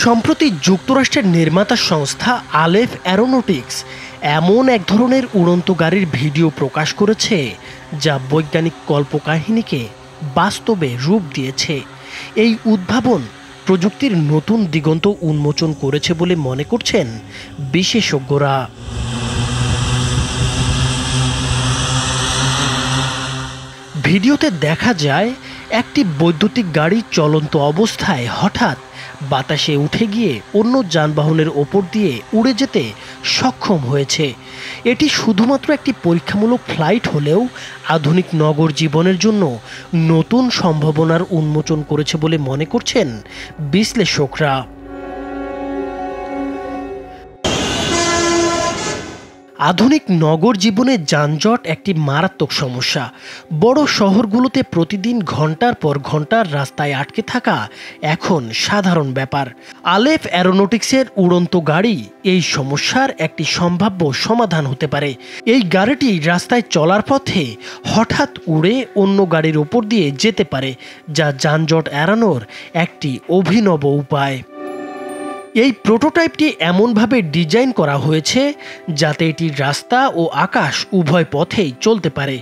সম্প্রতি যুক্তরাষ্ট্রের নির্মাতা সংস্থা আলেফ অ্যারোনটিক্স এমন এক ধরনের উড়ন্ত গাড়ির ভিডিও প্রকাশ করেছে যা বৈজ্ঞানিক কল্পকাহিনীকে বাস্তবে রূপ দিয়েছে। এই উদ্ভাবন প্রযুক্তির নতুন দিগন্ত উন্মোচন করেছে বলে মনে করছেন বিশেষজ্ঞরা। ভিডিওতে দেখা যায় একটি বৈদ্যুতিক গাড়ি চলন্ত অবস্থায় হঠাৎ বাতাসে উঠে গিয়ে অন্য যানবাহনের ওপর দিয়ে উড়ে যেতে সক্ষম হয়েছে। এটি শুধুমাত্র একটি পরীক্ষামূলক ফ্লাইট হলেও আধুনিক নগর জীবনের জন্য নতুন সম্ভাবনার উন্মোচন করেছে বলে মনে করছেন বিশ্লেষকরা। আধুনিক নগর জীবনে যানজট একটি মারাত্মক সমস্যা। বড় শহরগুলোতে প্রতিদিন ঘন্টার পর ঘন্টার রাস্তায় আটকে থাকা এখন সাধারণ ব্যাপার। আলেফ অ্যারোনটিক্সের উড়ন্ত গাড়ি এই সমস্যার একটি সম্ভাব্য সমাধান হতে পারে। এই গাড়িটি রাস্তায় চলার পথে হঠাৎ উড়ে অন্য গাড়ির ওপর দিয়ে যেতে পারে, যা যানজট এড়ানোর একটি অভিনব উপায়। এই প্রোটোটাইপটি এমনভাবে ডিজাইন করা হয়েছে যাতে এটি রাস্তা ও আকাশ উভয় পথেই চলতে পারে।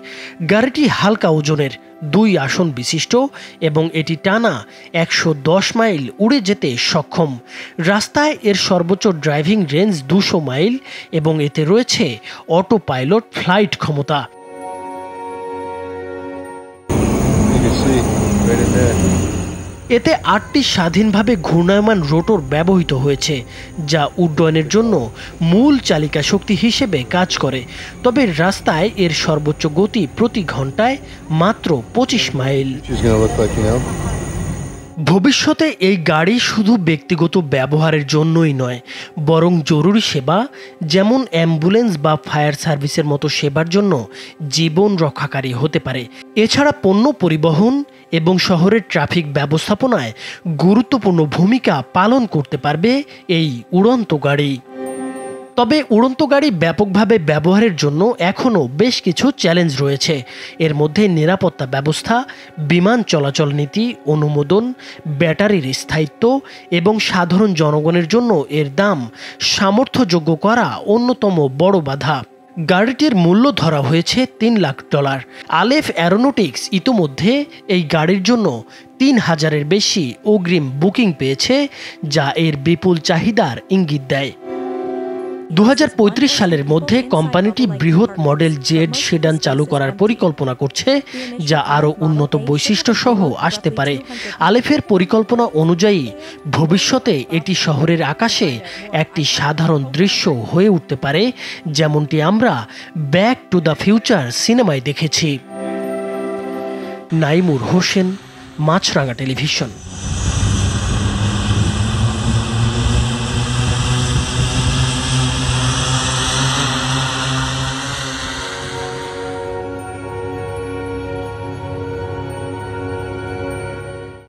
গাড়িটি হালকা ওজনের, 2 আসন বিশিষ্ট এবং এটি টানা 110 মাইল উড়ে যেতে সক্ষম। রাস্তায় এর সর্বোচ্চ ড্রাইভিং রেঞ্জ 200 মাইল এবং এতে রয়েছে অটো পাইলট ফ্লাইট ক্ষমতা। এতে 8টি স্বাধীনভাবে ঘূর্ণায়মান রোটর ব্যবহৃত হয়েছে, যা উড্ডয়নের জন্য মূল চালিকা শক্তি হিসেবে কাজ করে। তবে রাস্তায় এর সর্বোচ্চ গতি প্রতি ঘন্টায় মাত্র 25 মাইল। ভবিষ্যতে এই গাড়ি শুধু ব্যক্তিগত ব্যবহারের জন্যই নয়, বরং জরুরি সেবা যেমন অ্যাম্বুলেন্স বা ফায়ার সার্ভিসের মতো সেবার জন্য জীবন রক্ষাকারী হতে পারে। এছাড়া পণ্য পরিবহন এবং শহরের ট্রাফিক ব্যবস্থাপনায় গুরুত্বপূর্ণ ভূমিকা পালন করতে পারবে এই উড়ন্ত গাড়ি। তবে উড়ন্ত গাড়ি ব্যাপকভাবে ব্যবহারের জন্য এখনও বেশ কিছু চ্যালেঞ্জ রয়েছে। এর মধ্যে নিরাপত্তা ব্যবস্থা, বিমান চলাচল নীতি, অনুমোদন, ব্যাটারির স্থায়িত্ব এবং সাধারণ জনগণের জন্য এর দাম সামর্থ্যযোগ্য করা অন্যতম বড় বাধা। গাড়িটির মূল্য ধরা হয়েছে $3 লাখ। আলেফ অ্যারোনটিক্স ইতোমধ্যে এই গাড়ির জন্য 3000-এর বেশি অগ্রিম বুকিং পেয়েছে, যা এর বিপুল চাহিদার ইঙ্গিত দেয়। 2035 সালের মধ্যে কোম্পানিটি বৃহৎ মডেল জেড সেডান চালু করার পরিকল্পনা করছে, যা আরও উন্নত বৈশিষ্ট্য সহ আসতে পারে। আলেফের পরিকল্পনা অনুযায়ী ভবিষ্যতে এটি শহরের আকাশে একটি সাধারণ দৃশ্য হয়ে উঠতে পারে, যেমনটি আমরা ব্যাক টু দ্য ফিউচার সিনেমায় দেখেছি। নাইমুর হোসেন, মাছরাঙা টেলিভিশন।